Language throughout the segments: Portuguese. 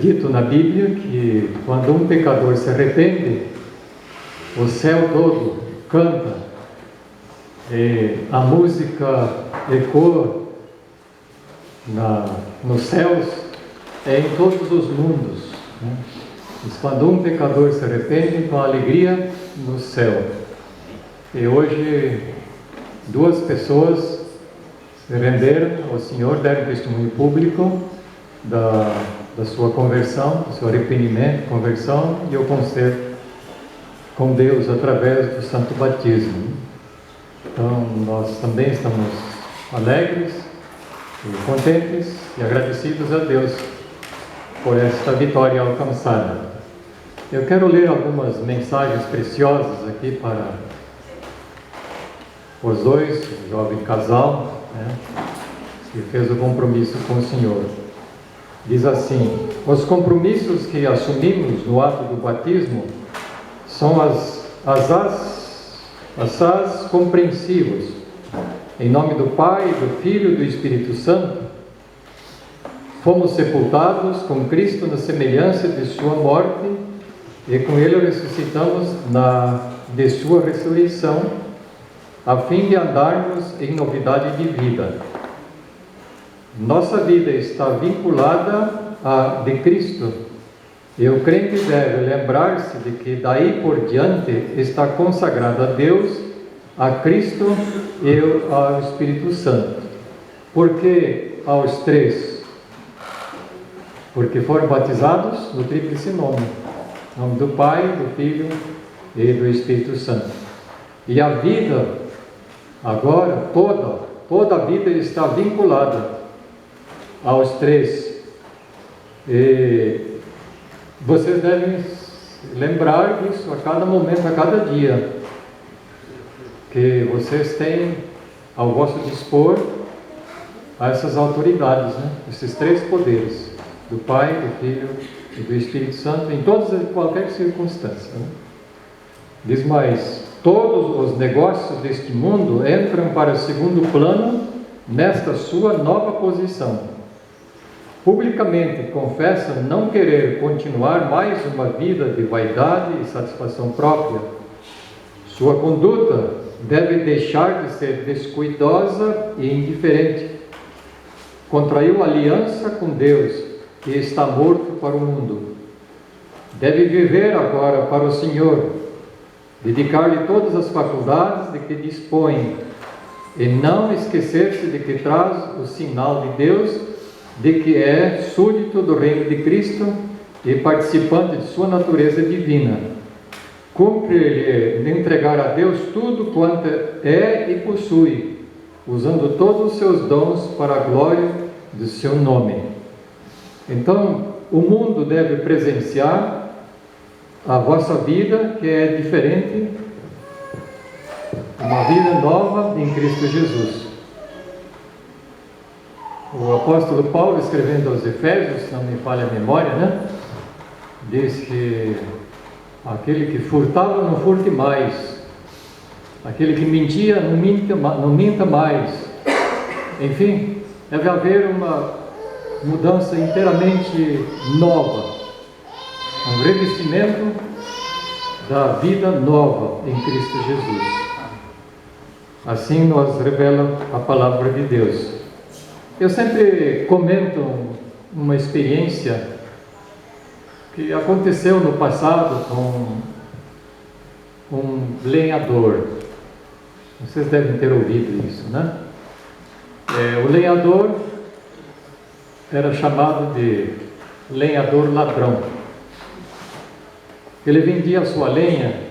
dito na Bíblia que quando um pecador se arrepende, o céu todo canta, a música ecoa nos céus, em todos os mundos, né? Mas quando um pecador se arrepende, então a alegria no céu. E hoje 2 pessoas se renderam ao Senhor, deram testemunho público da sua conversão, do seu arrependimento, conversão e o conserto com Deus através do santo batismo. Então nós também estamos alegres e contentes e agradecidos a Deus por esta vitória alcançada. Eu quero ler algumas mensagens preciosas aqui para os dois, o jovem casal, né, que fez o compromisso com o Senhor. Diz assim: os compromissos que assumimos no ato do batismo são as compreensivos. Em nome do Pai, do Filho e do Espírito Santo, fomos sepultados com Cristo na semelhança de sua morte e com Ele ressuscitamos de sua ressurreição, a fim de andarmos em novidade de vida. Nossa vida está vinculada à de Cristo, e o crente deve lembrar-se de que daí por diante está consagrado a Deus, a Cristo e ao Espírito Santo. Por que aos 3? Porque foram batizados no tríplice nome, em nome do Pai, do Filho e do Espírito Santo. E a vida, agora, toda a vida está vinculada aos 3. E vocês devem lembrar disso a cada momento, a cada dia, que vocês têm ao vosso dispor essas autoridades, né? Esses 3 poderes, do Pai, do Filho e do Espírito Santo, em todas e qualquer circunstância, né? Diz mais: todos os negócios deste mundo entram para segundo plano nesta sua nova posição. Publicamente confessa não querer continuar mais uma vida de vaidade e satisfação própria. Sua conduta deve deixar de ser descuidosa e indiferente. Contraiu aliança com Deus, que está morto para o mundo. Deve viver agora para o Senhor, dedicar-lhe todas as faculdades de que dispõe, e não esquecer-se de que traz o sinal de Deus, de que é súdito do reino de Cristo e participante de sua natureza divina. Cumpre-lhe entregar a Deus tudo quanto é e possui, usando todos os seus dons para a glória do seu nome. Então, o mundo deve presenciar a vossa vida, que é diferente, uma vida nova em Cristo Jesus. O apóstolo Paulo, escrevendo aos Efésios, se não me falha a memória, né, diz que aquele que furtava não furte mais, aquele que mentia não minta mais. Enfim, deve haver uma mudança inteiramente nova, um revestimento da vida nova em Cristo Jesus. Assim nos revela a palavra de Deus. Eu sempre comento uma experiência que aconteceu no passado com um lenhador. Vocês devem ter ouvido isso, né? O lenhador era chamado de lenhador ladrão. Ele vendia a sua lenha,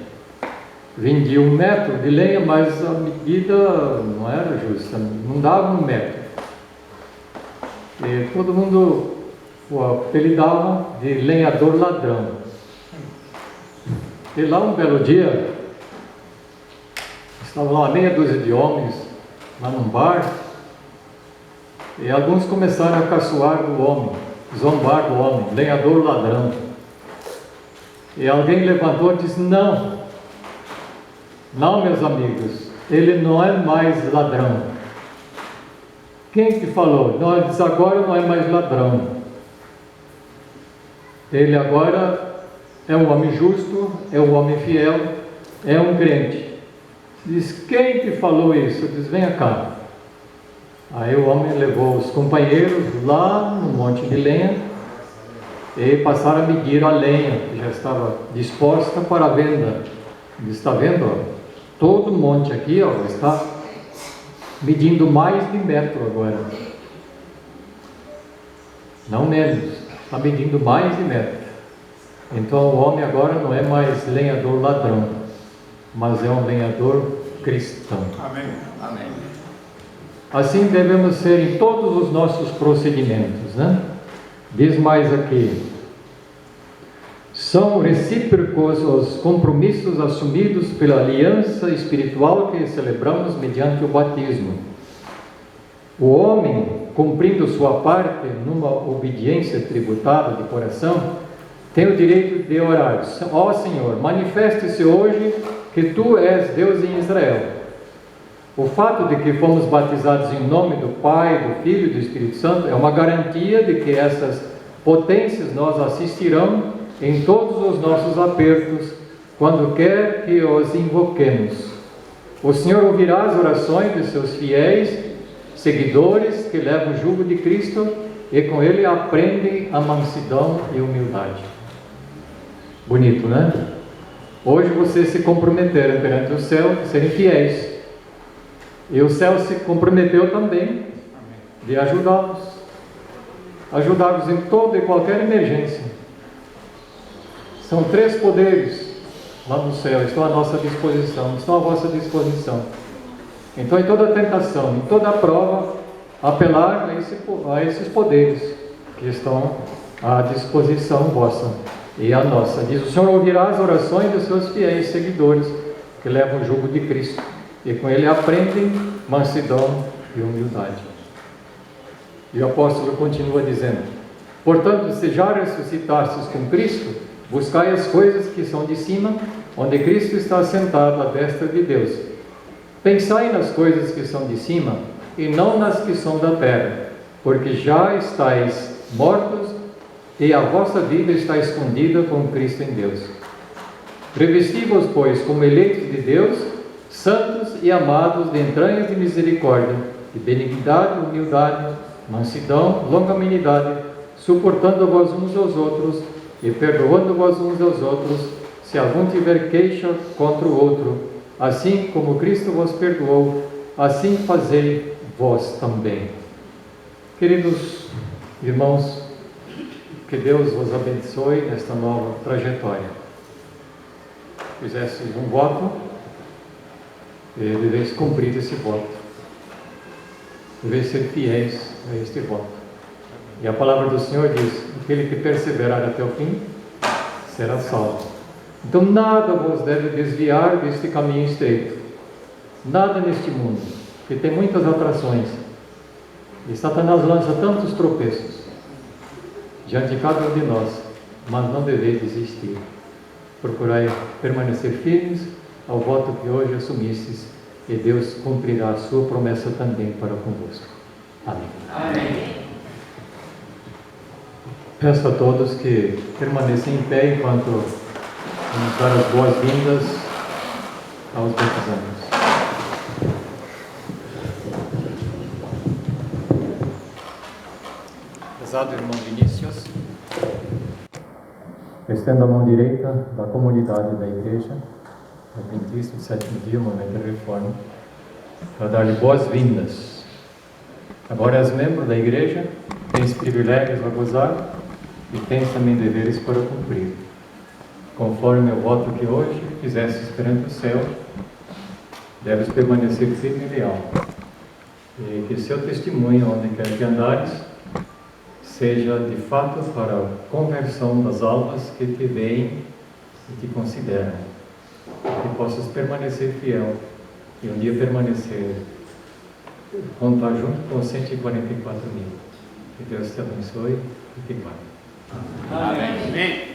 vendia 1 metro de lenha, mas a medida não era justa, não dava 1 metro. E todo mundo o apelidava de lenhador ladrão. E lá um belo dia, estavam lá meia dúzia de homens, lá num bar, e alguns começaram a caçoar do homem, zombar do homem, lenhador ladrão. E alguém levantou e disse: não, meus amigos, ele não é mais ladrão. Quem que falou? Não, ele disse: agora não é mais ladrão. ele agora é um homem justo, é um homem fiel, é um crente. Diz: quem te falou isso? Diz: venha cá. Aí o homem levou os companheiros lá no monte de lenha e passaram a medir a lenha que já estava disposta para a venda. Diz: está vendo? Ó, todo o monte aqui, ó, está medindo mais de metro agora. Não menos, está medindo mais de metro. Então o homem agora não é mais lenhador ladrão, mas é um lenhador cristão. Amém. Amém. Assim devemos ser em todos os nossos procedimentos, né? Diz mais aqui: são recíprocos os compromissos assumidos pela aliança espiritual que celebramos mediante o batismo. O homem, cumprindo sua parte numa obediência tributada de coração, tem o direito de orar: ó Senhor, manifeste-se hoje que Tu és Deus em Israel. O fato de que fomos batizados em nome do Pai, do Filho e do Espírito Santo é uma garantia de que essas potências nos assistirão em todos os nossos apertos, quando quer que os invoquemos. O Senhor ouvirá as orações de seus fiéis seguidores que levam o jugo de Cristo e com ele aprendem a mansidão e humildade. Bonito, né? Hoje vocês se comprometeram perante o céu a serem fiéis. E o céu se comprometeu também de ajudá-los. Ajudá-los em toda e qualquer emergência. São 3 poderes lá no céu, estão à nossa disposição, estão à vossa disposição. Então, em toda tentação, em toda prova, apelar a esses poderes que estão à disposição vossa e a nossa. Diz: o Senhor ouvirá as orações dos seus fiéis seguidores que levam o jugo de Cristo e com ele aprendem mansidão e humildade. E o apóstolo continua dizendo: portanto, se já ressuscitastes com Cristo, buscai as coisas que são de cima, onde Cristo está sentado à destra de Deus. Pensai nas coisas que são de cima e não nas que são da terra, porque já estáis mortos e a vossa vida está escondida com Cristo em Deus. Revesti-vos, pois, como eleitos de Deus, santos e amados, de entranhas de misericórdia, de benignidade, humildade, mansidão, longanimidade, suportando-vos uns aos outros e perdoando-vos uns aos outros, se algum tiver queixa contra o outro. Assim como Cristo vos perdoou, assim fazei vós também. Queridos irmãos, que Deus vos abençoe nesta nova trajetória. Fizestes um voto e deveis cumprir esse voto. Deveis ser fiéis a este voto. E a palavra do Senhor diz: aquele que perseverar até o fim será salvo. Então nada vos deve desviar deste caminho estreito. Nada neste mundo, que tem muitas atrações. E Satanás lança tantos tropeços diante de cada um de nós, mas não deveis desistir. Procurai permanecer firmes ao voto que hoje assumistes, e Deus cumprirá a sua promessa também para convosco. Amém. Amém. Peço a todos que permaneçam em pé enquanto vamos dar as boas-vindas aos batizandos. Prezado irmão Vinícius, estendo a mão direita da comunidade da Igreja Adventista do Sétimo Dia, Movimento da Reforma, para dar-lhe boas-vindas. Agora és membro da Igreja, tens privilégios a gozar e tens também deveres para cumprir. Conforme o voto que hoje fizestes perante o céu, deves permanecer firme e leal, e que seu testemunho, onde quer que andares, seja de fato para a conversão das almas que te veem e te consideram, que possas permanecer fiel e um dia permanecer, contar junto com os 144 mil. Que Deus te abençoe e te guarde. Amém. Amém.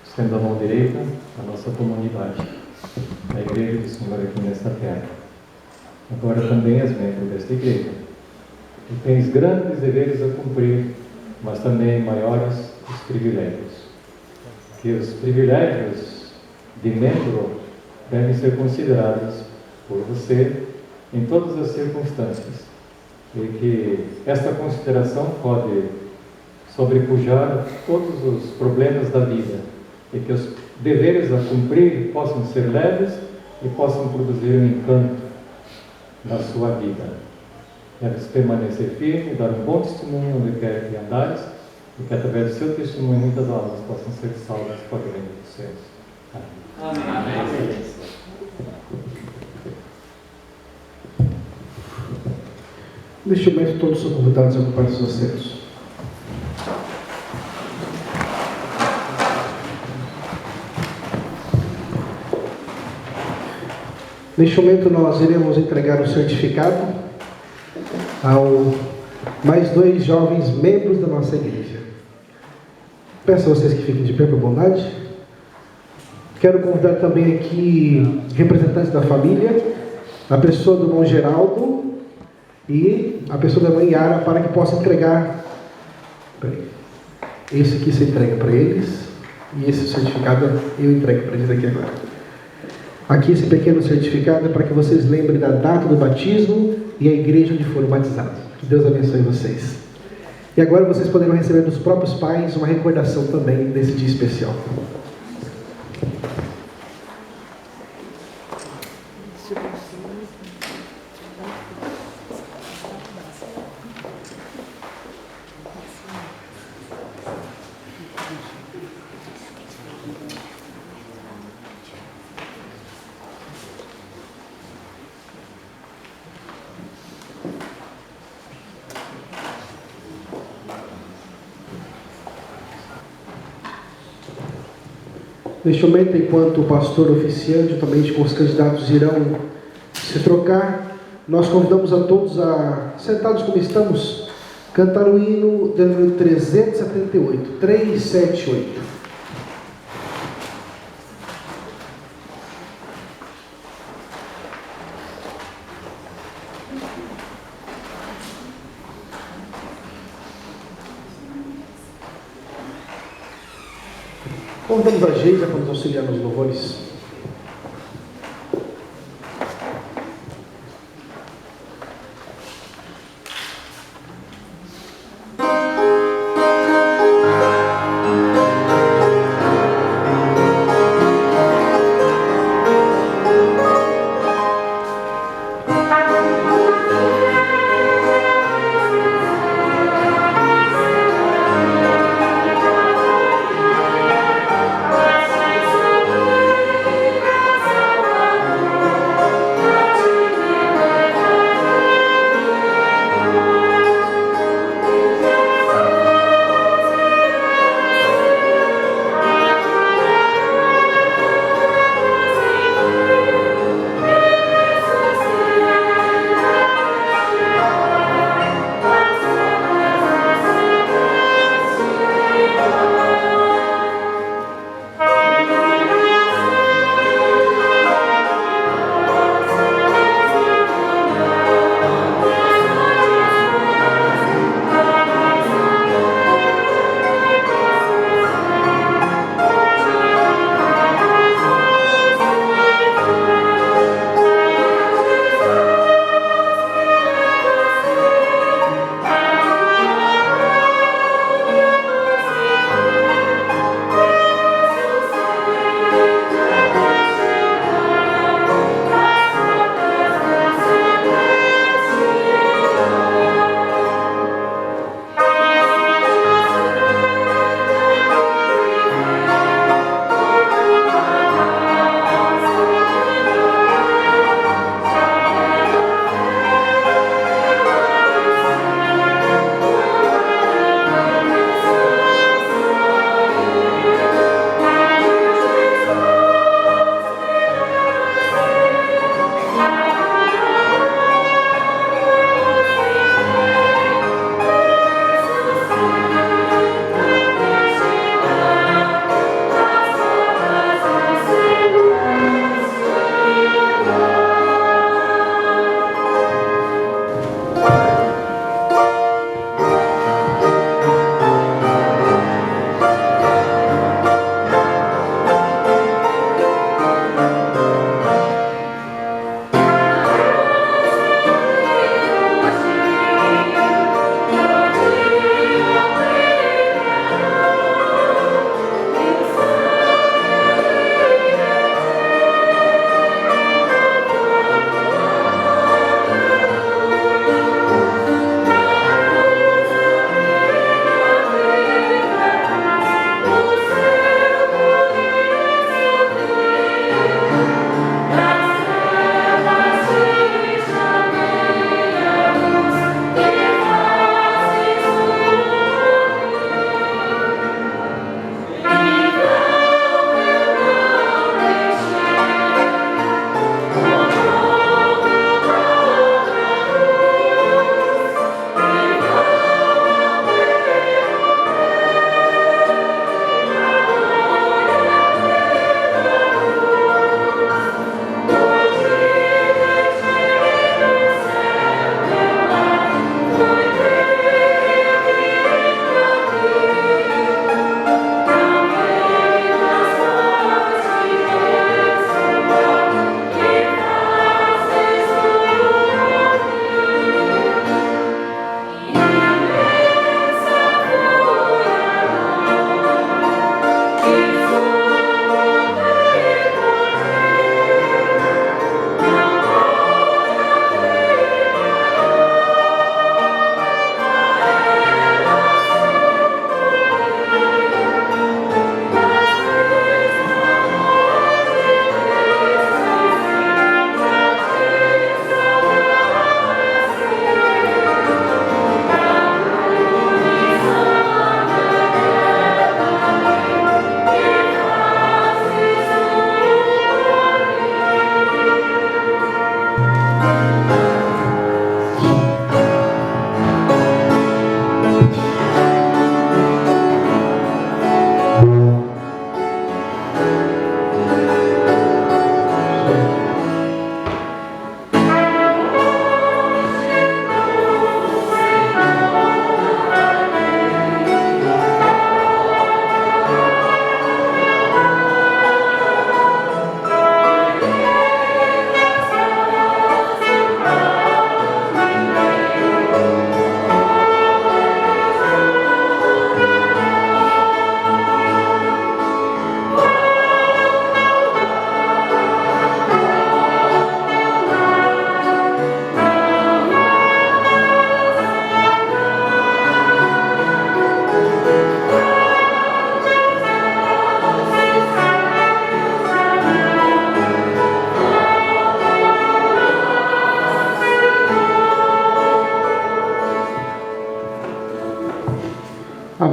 Estendo a mão direita à nossa comunidade, a Igreja do Senhor aqui nesta terra. Agora também és membro desta Igreja. e tens grandes deveres a cumprir, mas também maiores os privilégios. Que os privilégios de membro devem ser considerados por você em todas as circunstâncias, e que esta consideração pode sobrepujar todos os problemas da vida, e que os deveres a cumprir possam ser leves e possam produzir um encanto na sua vida. Deves permanecer firme, dar um bom testemunho onde quer que andares, e que através do seu testemunho muitas almas possam ser salvas para o reino dos céus. Amém. Amém. Neste momento, todos são convidados a ocupar seus assentos. Neste momento, nós iremos entregar o certificado ao mais 2 jovens membros da nossa igreja. Peço a vocês que fiquem de pé, por bondade. Quero convidar também aqui representantes da família, a pessoa do irmão Geraldo e a pessoa da mãe Yara, para que possa entregar. Esse aqui você entrega para eles, e esse certificado eu entrego para eles aqui agora. Aqui esse pequeno certificado é para que vocês lembrem da data do batismo e a igreja onde foram batizados. Que Deus abençoe vocês. E agora vocês poderão receber dos próprios pais uma recordação também desse dia especial. Neste momento, enquanto o pastor oficiante, juntamente com os candidatos, irão se trocar, nós convidamos a todos a, sentados como estamos, cantar o hino de número 378, 378. Convidamos a Geisa para nos auxiliar nos louvores. Amém.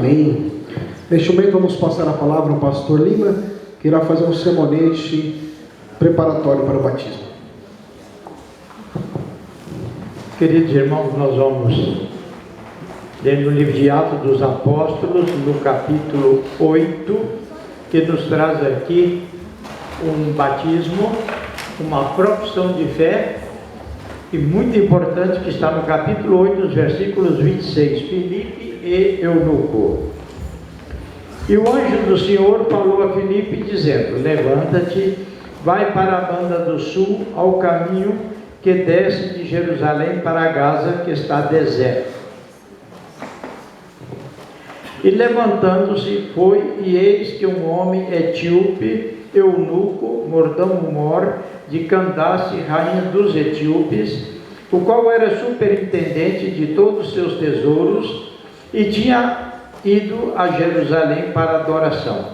Amém. Neste momento vamos passar a palavra ao pastor Lima, que irá fazer um sermonete preparatório para o batismo. Queridos irmãos, nós vamos ler no livro de Atos dos Apóstolos, no capítulo 8, que nos traz aqui um batismo, uma profissão de fé, e muito importante, que está no capítulo 8, nos versículos 26, Filipe e Eunuco. E o anjo do Senhor falou a Filipe, dizendo: levanta-te, vai para a banda do sul, ao caminho que desce de Jerusalém para Gaza, que está deserto. E levantando-se foi, e eis que um homem etíope, eunuco, mordomo-mor, de Candace, rainha dos etíopes, o qual era superintendente de todos os seus tesouros, e tinha ido a Jerusalém para adoração.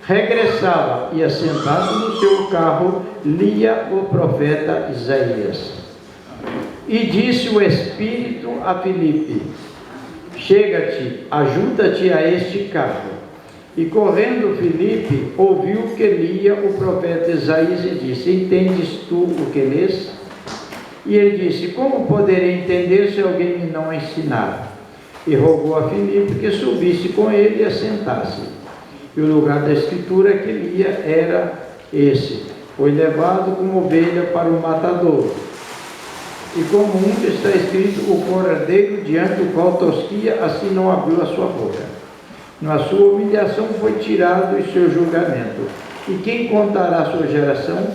Regressava e, assentado no seu carro, lia o profeta Isaías. E disse o Espírito a Filipe: chega-te, ajunta-te a este carro. E correndo Filipe, ouviu que lia o profeta Isaías e disse: entendes tu o que lês? E ele disse: como poderei entender se alguém me não ensinar? E rogou a Filipe que subisse com ele e assentasse. E o lugar da escritura que lia era esse: foi levado como ovelha para o matador. E como um está escrito: o cordeiro diante do qual tosquia, assim não abriu a sua boca. Na sua humilhação foi tirado o seu julgamento. E quem contará a sua geração?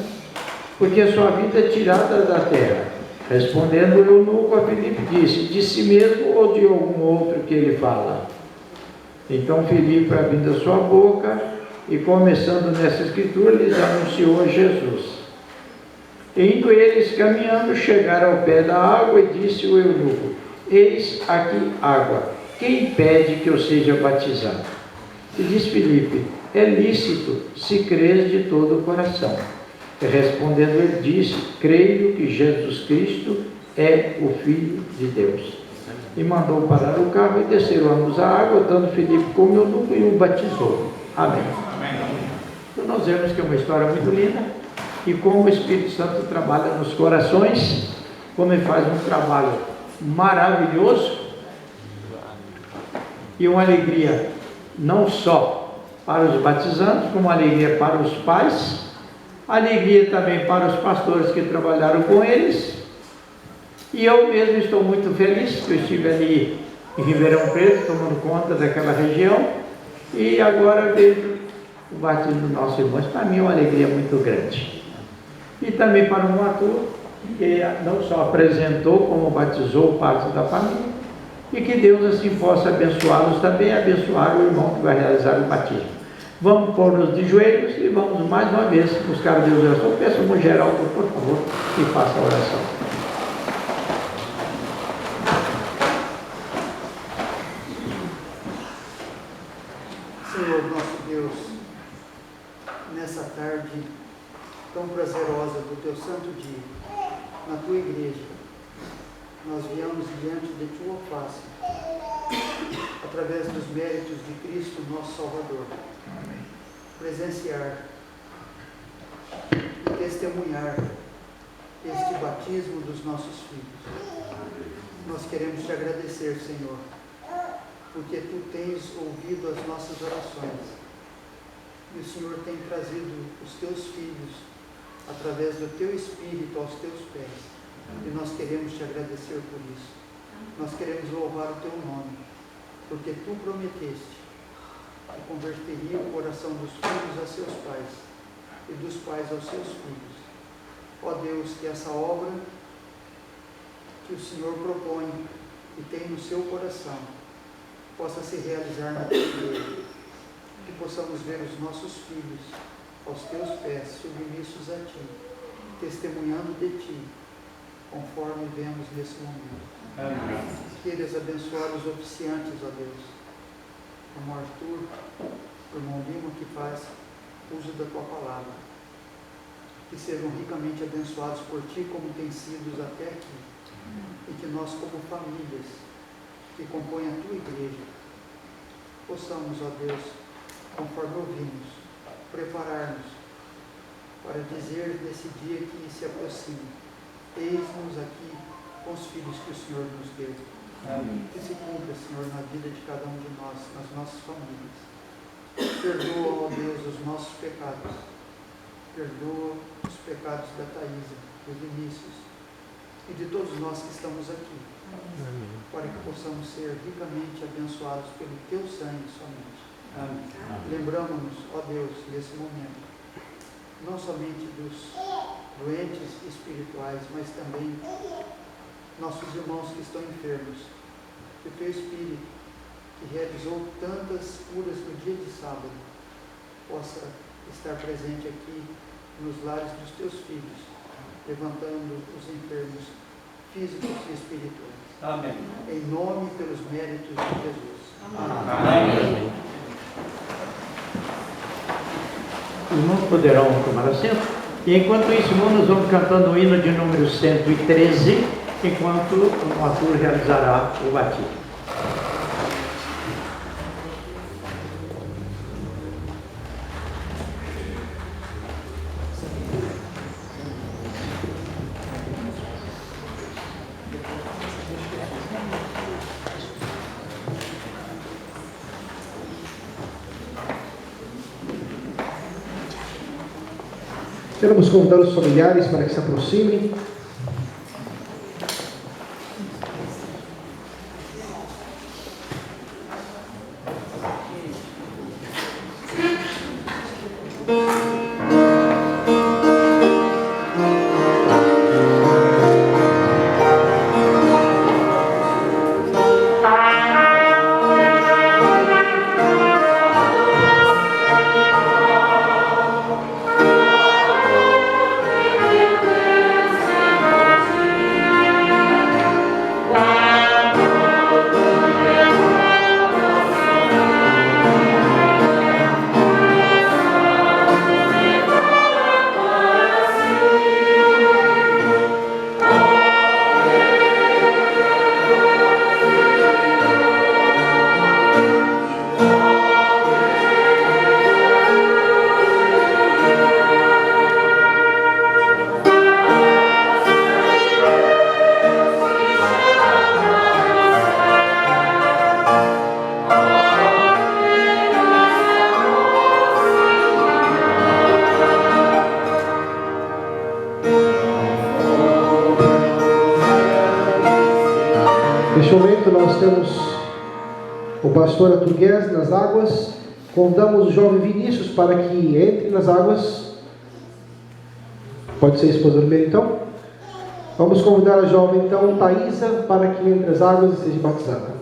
Porque a sua vida é tirada da terra. Respondendo o eunuco a Filipe, disse: de si mesmo ou de algum outro que ele fala? Então Filipe, abrindo a sua boca e começando nessa escritura, lhes anunciou Jesus. E indo eles caminhando, chegaram ao pé da água, e disse o eunuco: eis aqui água, quem impede que eu seja batizado? E disse Filipe: é lícito, se crês de todo o coração. E respondendo ele disse: creio que Jesus Cristo é o Filho de Deus. E mandou parar o carro, e desceram ambos a água, dando Filipe como eunuco, e o batizou. Amém. Então nós vemos que é uma história muito linda, e como o Espírito Santo trabalha nos corações, como ele faz um trabalho maravilhoso, e uma alegria não só para os batizandos, como uma alegria para os pais, alegria também para os pastores que trabalharam com eles. E eu mesmo estou muito feliz, que eu estive ali em Ribeirão Preto, tomando conta daquela região, e agora vejo o batismo do nosso irmão. Para mim é uma alegria muito grande. E também para o Arthur, que não só apresentou, como batizou parte da família, e que Deus assim possa abençoá-los também, abençoar o irmão que vai realizar o batismo. Vamos pôr-nos de joelhos e vamos mais uma vez buscar a Deus em oração. Peço ao Geraldo, por favor, que faça a oração. Senhor nosso Deus, nessa tarde tão prazerosa do teu santo dia, na tua igreja, nós viemos diante de tua face, através dos méritos de Cristo, nosso Salvador, presenciar e testemunhar este batismo dos nossos filhos. Nós queremos te agradecer, Senhor, porque tu tens ouvido as nossas orações, e o Senhor tem trazido os teus filhos, através do teu Espírito, aos teus pés. E nós queremos te agradecer por isso. Nós queremos louvar o teu nome, porque tu prometeste que converteria o coração dos filhos a seus pais e dos pais aos seus filhos. Ó Deus, que essa obra que o Senhor propõe e tem no seu coração possa se realizar na tua igreja, que possamos ver os nossos filhos aos teus pés, submissos a ti, testemunhando de ti, conforme vemos nesse momento. Amém. Queiras abençoar os oficiantes, ó Deus, como Arthur, o irmão Lima, que faz uso da tua palavra, que sejam ricamente abençoados por ti, como têm sido até aqui, e que nós, como famílias que compõem a tua igreja, possamos, ó Deus, conforme ouvimos, preparar-nos para dizer nesse dia que se aproxima: eis-nos aqui com os filhos que o Senhor nos deu. Amém. Que se cumpra, Senhor, na vida de cada um de nós, nas nossas famílias. Perdoa, ó Deus, os nossos pecados. Perdoa os pecados da Thaísa, do Vinícius e de todos nós que estamos aqui. Amém. Para que possamos ser ricamente abençoados pelo Teu sangue somente. Amém. Lembramos-nos, ó Deus, nesse momento, não somente dos doentes espirituais, mas também nossos irmãos que estão enfermos. Que o Teu Espírito, que realizou tantas curas no dia de sábado, possa estar presente aqui nos lares dos Teus filhos, levantando os enfermos físicos e espirituais. Amém. Em nome e pelos méritos de Jesus. Amém. Amém. Os irmãos poderão tomar assento. E enquanto isso, irmãos, nós vamos cantando o hino de número 113, enquanto o Arthur realizará o batismo. Queremos convidar os familiares para que se aproximem. Neste momento nós temos o pastor Arthur Guedes nas águas. Convidamos o jovem Vinícius para que entre nas águas. Pode ser a esposa do meio então. Vamos convidar a jovem então Thaísa para que entre as águas e seja batizada.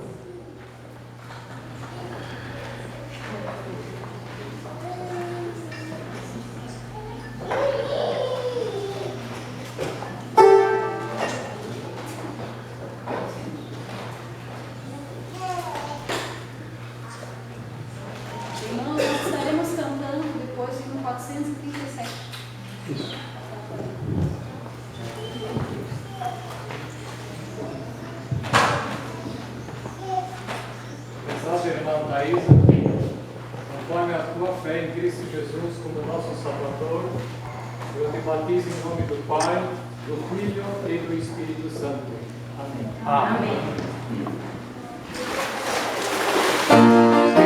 Conforme a tua fé em Cristo Jesus como nosso Salvador, eu te batizo em nome do Pai, do Filho e do Espírito Santo. Amém. Amém. Oh,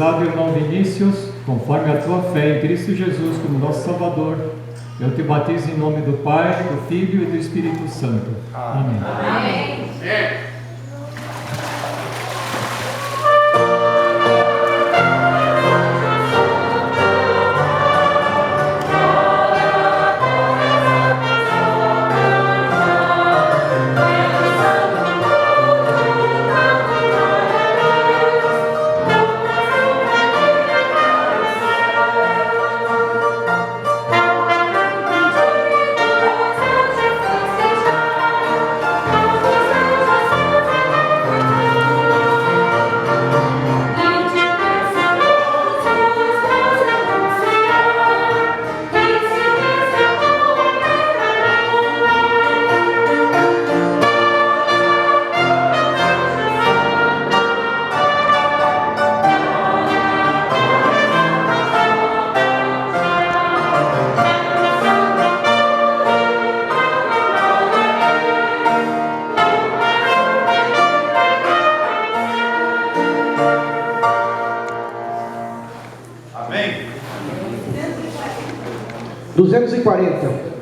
Prezado irmão Vinícius, conforme a tua fé em Cristo Jesus como nosso Salvador, eu te batizo em nome do Pai, do Filho e do Espírito Santo. Amém. Amém. Amém. 240.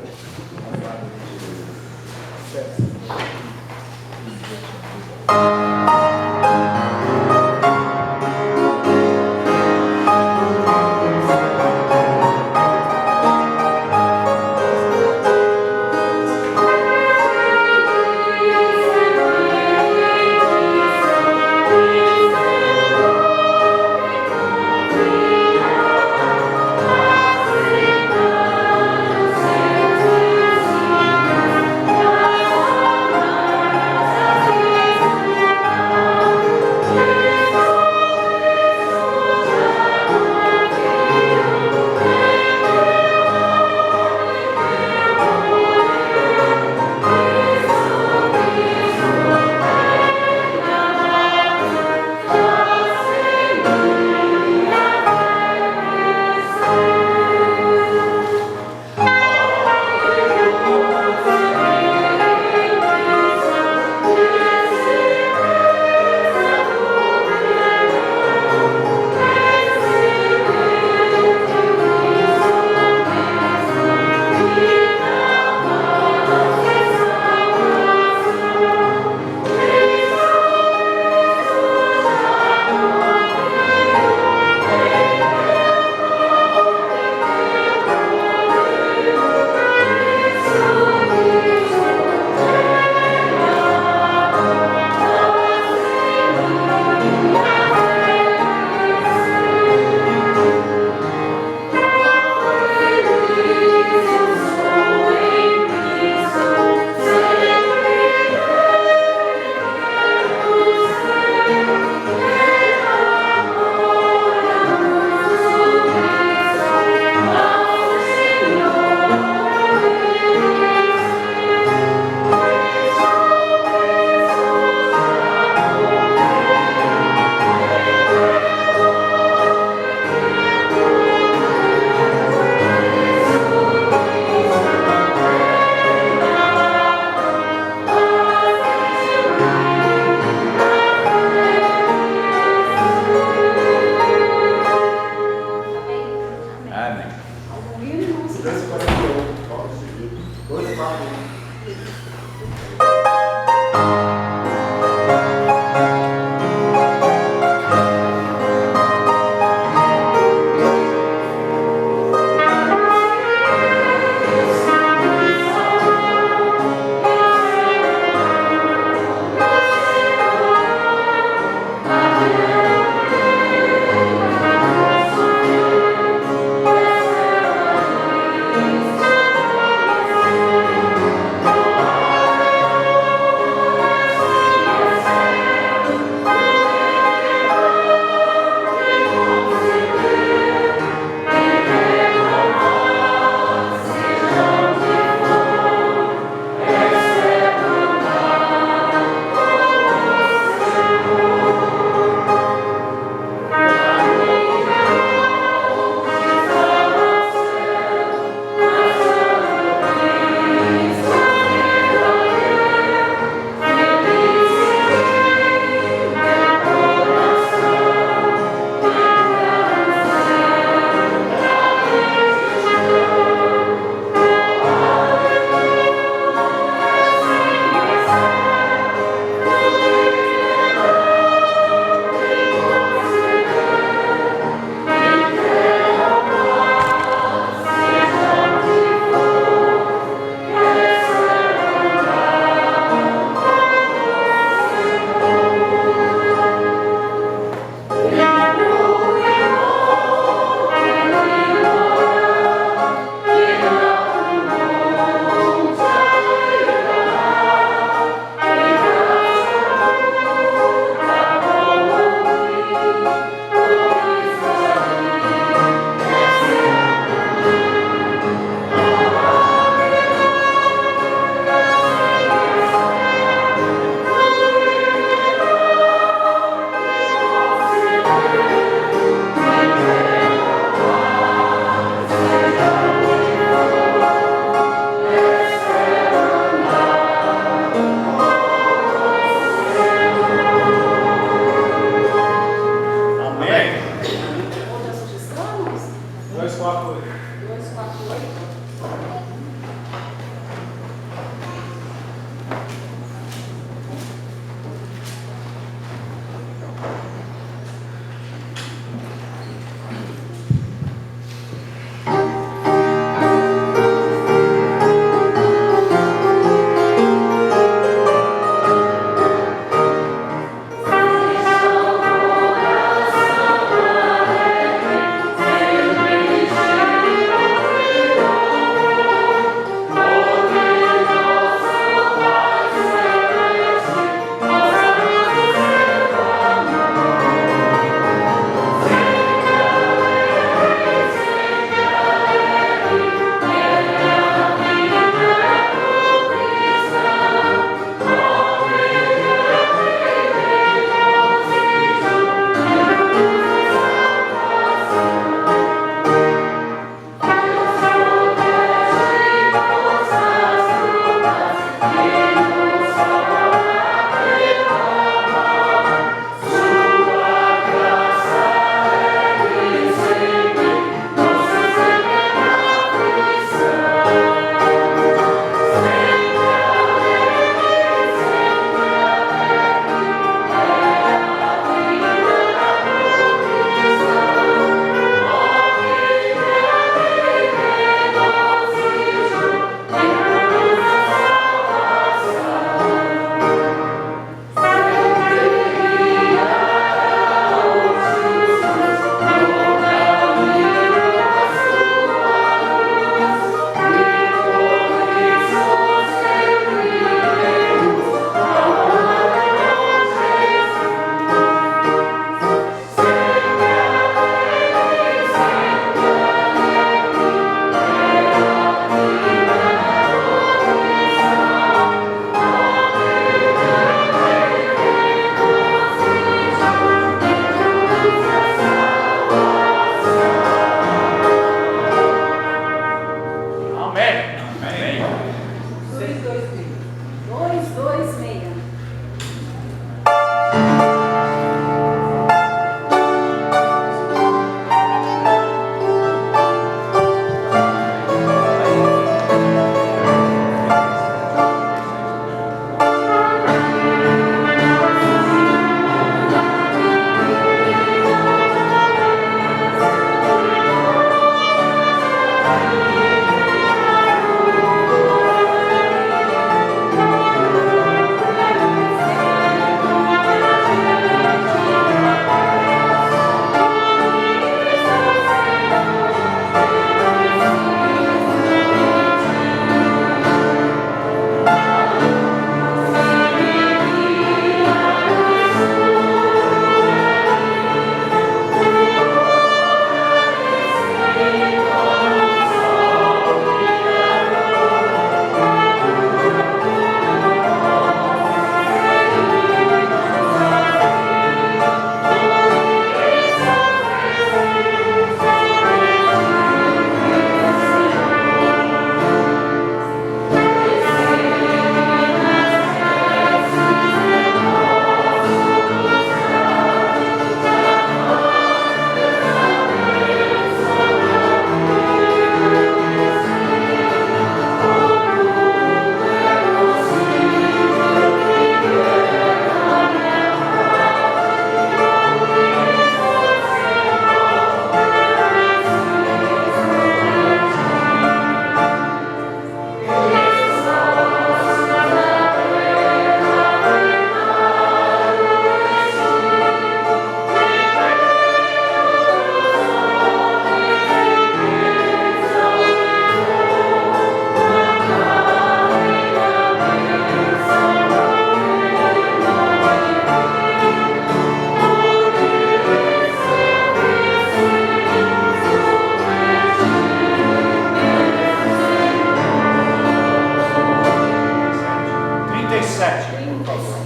37, por favor.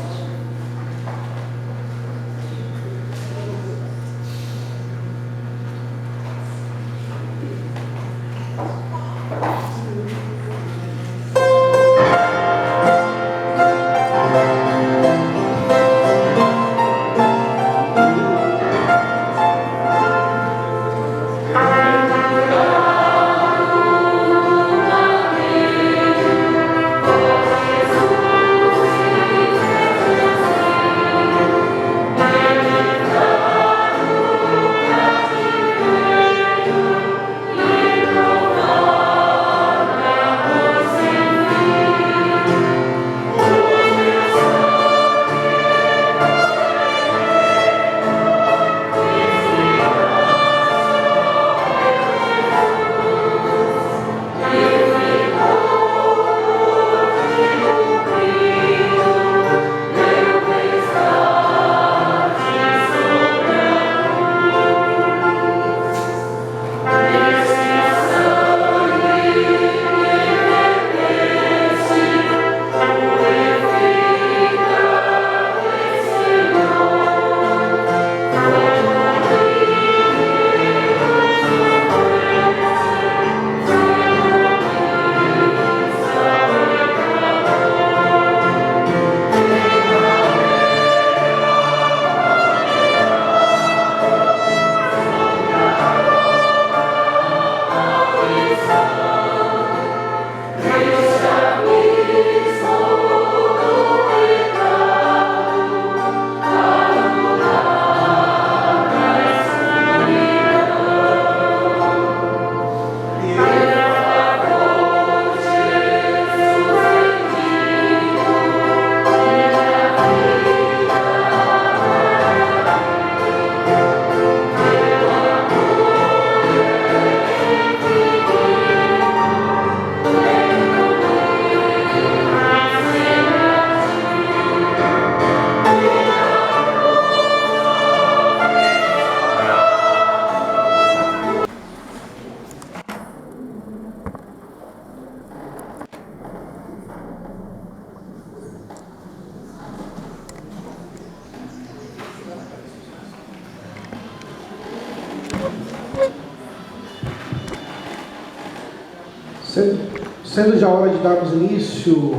Sendo já a hora de darmos início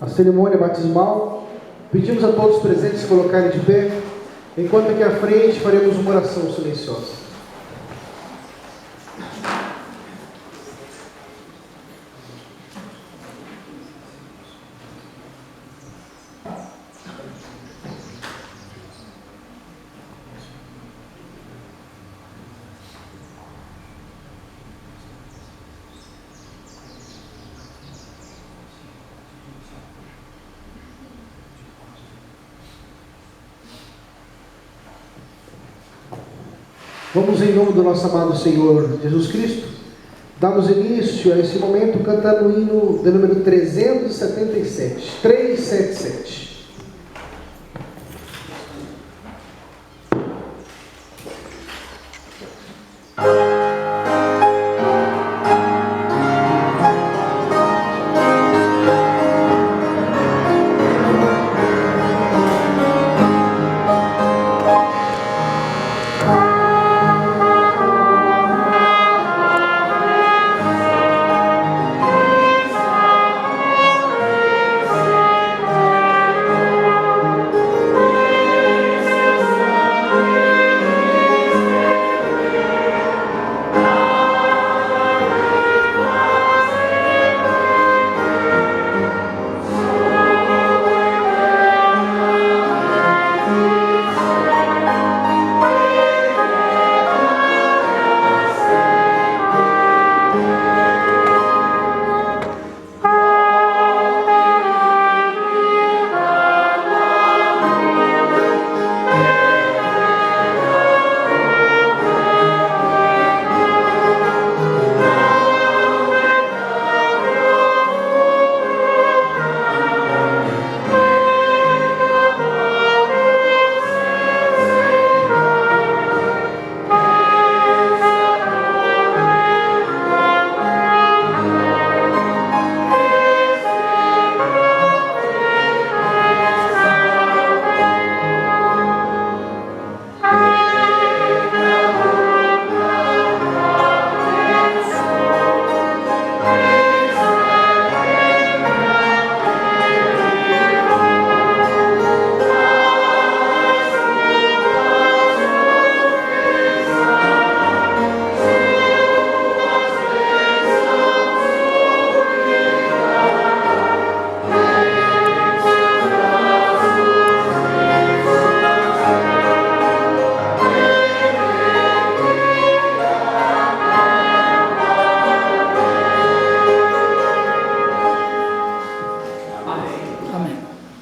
à cerimônia batismal, pedimos a todos os presentes se colocarem de pé, enquanto aqui à frente faremos uma oração silenciosa. Vamos, em nome do nosso amado Senhor Jesus Cristo, damos início a esse momento cantando o hino de número 377, 377. Oh,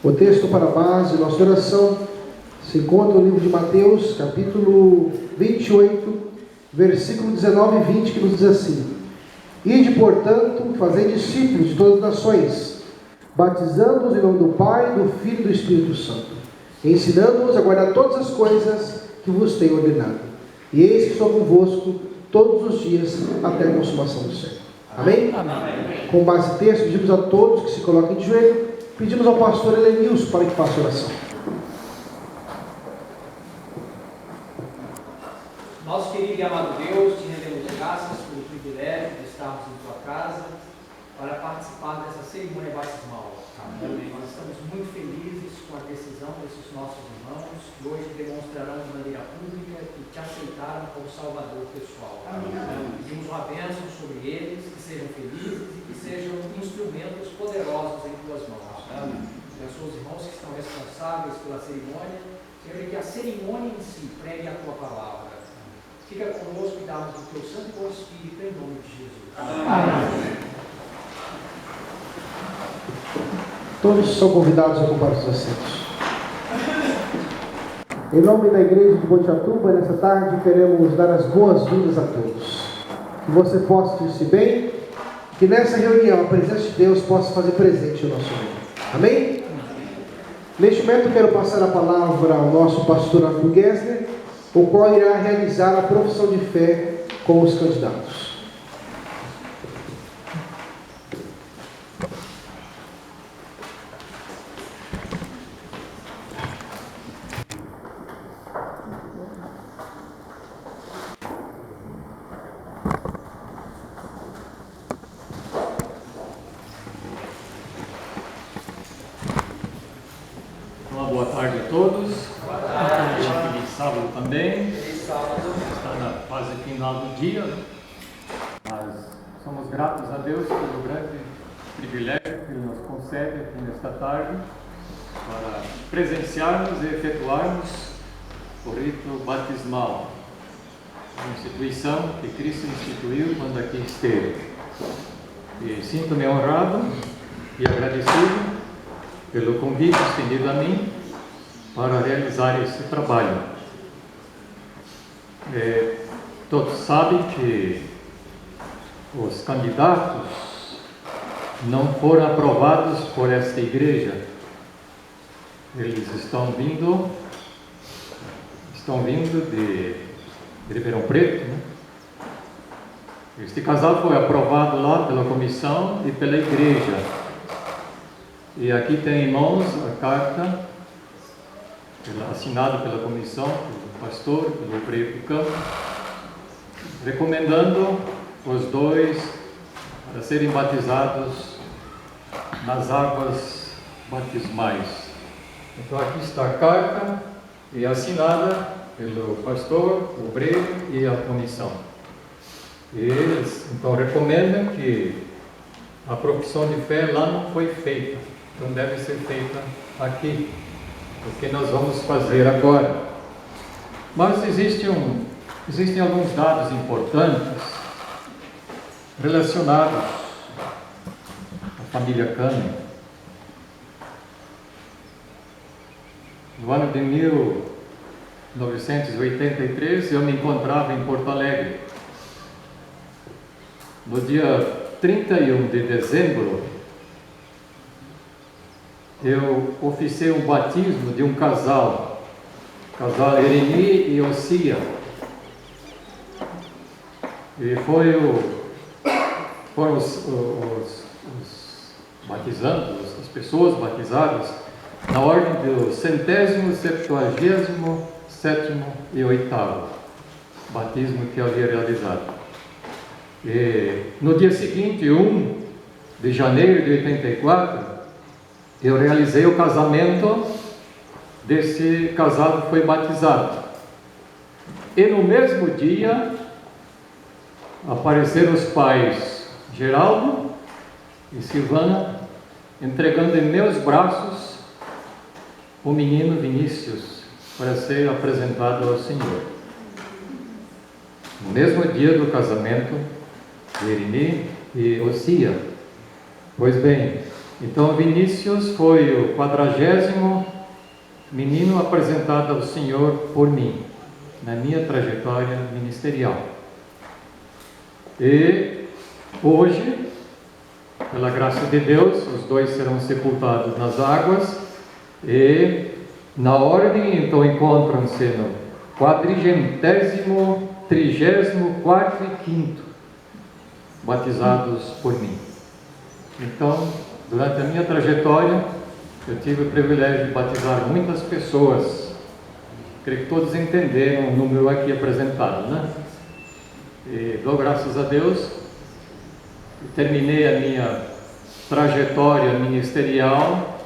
O texto para a base de nossa oração se encontra no livro de Mateus, capítulo 28, versículo 19 e 20, que nos diz assim: Ide, portanto, fazei discípulos de todas as nações, batizando-os em nome do Pai, do Filho e do Espírito Santo, ensinando-os a guardar todas as coisas que vos tenho ordenado. E eis que estou convosco todos os dias até a consumação do século. Amém? Amém. Com base em texto, pedimos a todos que se coloquem de joelho, pedimos ao pastor Helenilson para que faça oração. Nosso querido e amado Deus, te rendemos graças pelo privilégio de estarmos em tua casa para participar dessa cerimônia batismal. Amém. Nós estamos muito felizes com a decisão desses nossos irmãos que hoje demonstrarão de maneira pública que te aceitaram como Salvador pessoal. Pedimos uma bênção sobre eles, que sejam felizes e que sejam instrumentos poderosos em tuas mãos. Abençoa os irmãos que estão responsáveis pela cerimônia, Senhor, e que a cerimônia em si pregue a tua palavra. Fica conosco e dá-nos o teu Santo e bom Espírito, em nome de Jesus. Amém. Todos são convidados a ocupar os assentos. Em nome da igreja de Botiatuba, nessa tarde queremos dar as boas-vindas a todos. Que você possa sentir-se bem, que nessa reunião a presença de Deus possa fazer presente no nosso meio. Amém? Neste momento quero passar a palavra ao nosso pastor Arthur Gessner, o qual irá realizar a profissão de fé com os candidatos. Boa tarde a todos. Boa tarde. Feliz sábado também. Feliz sábado. Está na fase final do dia, né? Mas somos gratos a Deus pelo grande privilégio que Ele nos concede aqui nesta tarde para presenciarmos e efetuarmos o rito batismal, a instituição que Cristo instituiu quando aqui esteve. E sinto-me honrado e agradecido pelo convite estendido a mim para realizar esse trabalho. Todos sabem que os candidatos não foram aprovados por esta igreja. Eles estão vindo de Ribeirão Preto, né? Este casal foi aprovado lá pela comissão e pela igreja. E aqui tem em mãos a carta assinada pela comissão, pelo pastor, pelo obreiro do campo, recomendando os dois para serem batizados nas águas batismais. Então aqui está a carta e assinada pelo pastor, o obreiro e a comissão. E eles então recomendam que a profissão de fé lá não foi feita, então deve ser feita aqui, o que nós vamos fazer agora. Mas existem alguns dados importantes relacionados à família Cândido. No ano de 1983, eu me encontrava em Porto Alegre. No dia 31 de dezembro, eu oficiei um batismo de um casal Ereni e Ossia. E foram os batizandos, as pessoas batizadas, na ordem do 100º, 77º e 8º batismo que eu havia realizado. E no dia seguinte, 1 de janeiro de 84, eu realizei o casamento desse casal que foi batizado. E no mesmo dia, apareceram os pais Geraldo e Silvana, entregando em meus braços o menino Vinícius para ser apresentado ao Senhor. No mesmo dia do casamento de Ereni e Ossia. Pois bem, Então, Vinícius foi o 40º menino apresentado ao Senhor por mim, na minha trajetória ministerial. E hoje, pela graça de Deus, os dois serão sepultados nas águas e, na ordem, então encontram-se no 40º, 34º e 5º, batizados por mim. Então, durante a minha trajetória, eu tive o privilégio de batizar muitas pessoas. Creio que todos entenderam o número aqui apresentado, né? E dou graças a Deus. Terminei a minha trajetória ministerial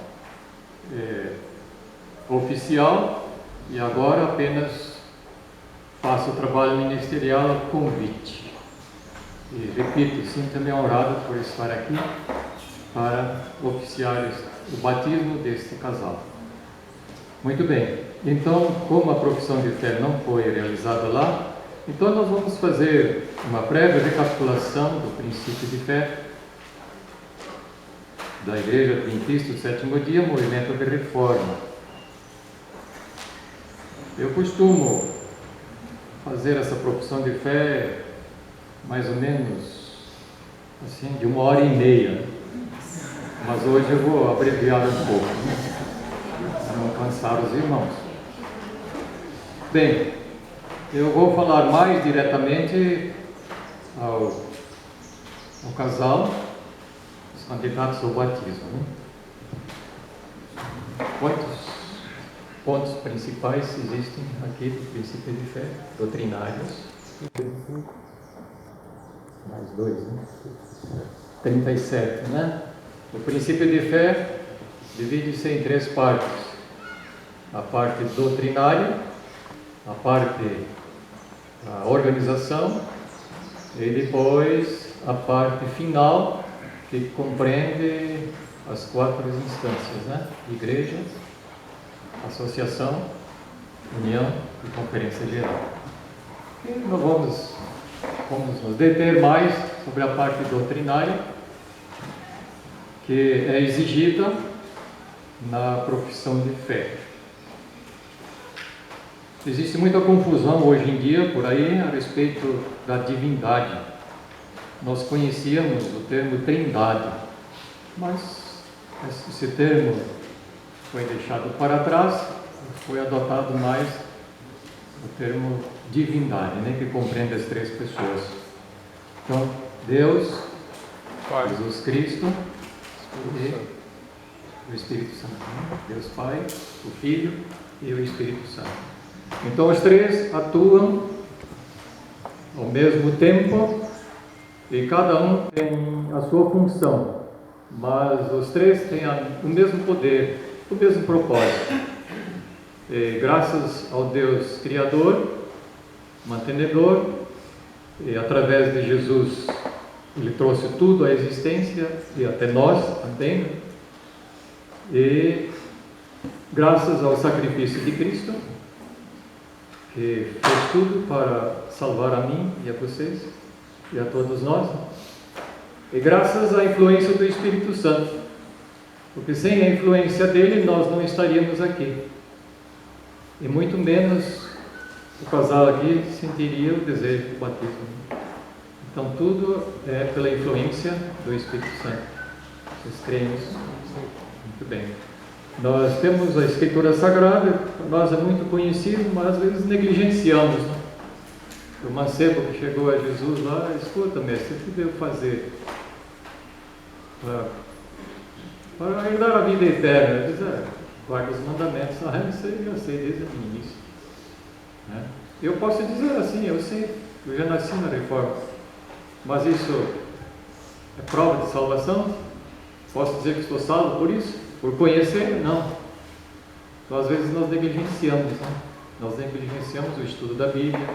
oficial e agora apenas faço o trabalho ministerial a convite. E repito, sinto-me honrado por estar aqui para oficiar o batismo deste casal. Muito bem, então, como a profissão de fé não foi realizada lá, então nós vamos fazer uma breve recapitulação do princípio de fé da Igreja Adventista do Sétimo Dia, Movimento de Reforma. Eu costumo fazer essa profissão de fé mais ou menos assim, de 1h30, mas hoje eu vou abreviar um pouco, para não cansar os irmãos. Bem, eu vou falar mais diretamente ao casal, os candidatos ao batismo, né? Quantos pontos principais existem aqui do princípio de fé, doutrinários? Mais 2, né? 37, né? O princípio de fé divide-se em 3 partes: a parte doutrinária, a parte da organização e depois a parte final, que compreende as 4 instâncias, né? Igreja, associação, união e conferência geral. E nós vamos nos deter mais sobre a parte doutrinária, que é exigida na profissão de fé. Existe muita confusão hoje em dia por aí a respeito da divindade. Nós conhecíamos o termo trindade, mas esse termo foi deixado para trás, foi adotado mais o termo divindade, né, que compreende as 3 pessoas. Então, Deus, Jesus Cristo e o Espírito Santo. Deus Pai, o Filho e o Espírito Santo. Então, os 3 atuam ao mesmo tempo e cada um tem a sua função, mas os 3 têm o mesmo poder, o mesmo propósito. E graças ao Deus Criador, mantenedor, e através de Jesus Ele trouxe tudo à existência e até nós também, e graças ao sacrifício de Cristo, que fez tudo para salvar a mim e a vocês e a todos nós, e graças à influência do Espírito Santo, porque sem a influência dele nós não estaríamos aqui, e muito menos o casal aqui sentiria o desejo do batismo. Então tudo é pela influência do Espírito Santo. Vocês creem nisso? Muito bem. Nós temos a Escritura Sagrada, para nós é muito conhecido, mas às vezes negligenciamos, né? O mancebo que chegou a Jesus lá: escuta, mestre, o que devo fazer para herdar a vida eterna? Ele diz: guarda os mandamentos. Isso aí eu já sei desde o início, né? Eu posso dizer assim: eu sei, eu já nasci na reforma, mas isso é prova de salvação? Posso dizer que estou salvo por isso? Por conhecer? Não. Então, às vezes nós negligenciamos, né? Nós negligenciamos o estudo da Bíblia,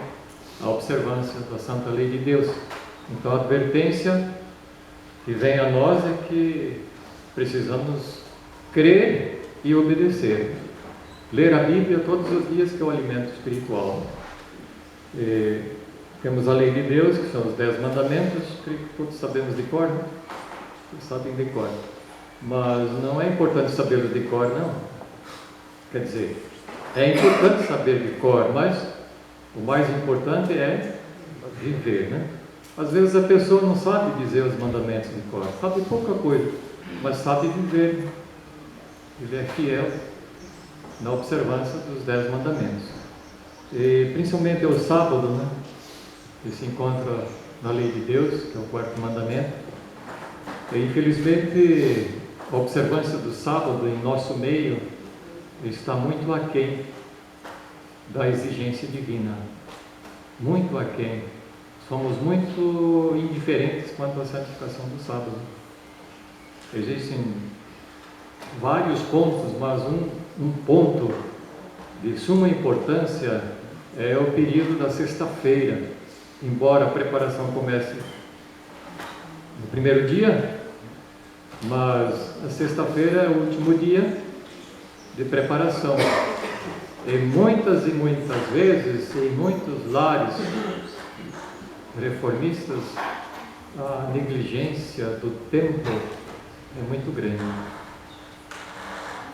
a observância da Santa Lei de Deus. Então a advertência que vem a nós é que precisamos crer e obedecer. Ler a Bíblia todos os dias, que é o alimento espiritual. E temos a lei de Deus, que são os 10 mandamentos, que todos sabemos de cor, né? Todos sabem de cor. mas não é importante sabê-lo de cor, não. Quer dizer, é importante saber de cor, mas o mais importante é viver, né? Às vezes a pessoa não sabe dizer os mandamentos de cor, sabe pouca coisa, mas sabe viver. Ele é fiel na observância dos 10 mandamentos. E principalmente o sábado, né? Que se encontra na lei de Deus, que é o 4º mandamento. E infelizmente a observância do sábado em nosso meio está muito aquém da exigência divina. Muito aquém. Somos muito indiferentes quanto à santificação do sábado. Existem vários pontos, mas um ponto de suma importância é o período da sexta-feira. Embora a preparação comece no primeiro dia, mas a sexta-feira é o último dia de preparação. E muitas vezes, em muitos lares reformistas, a negligência do tempo é muito grande.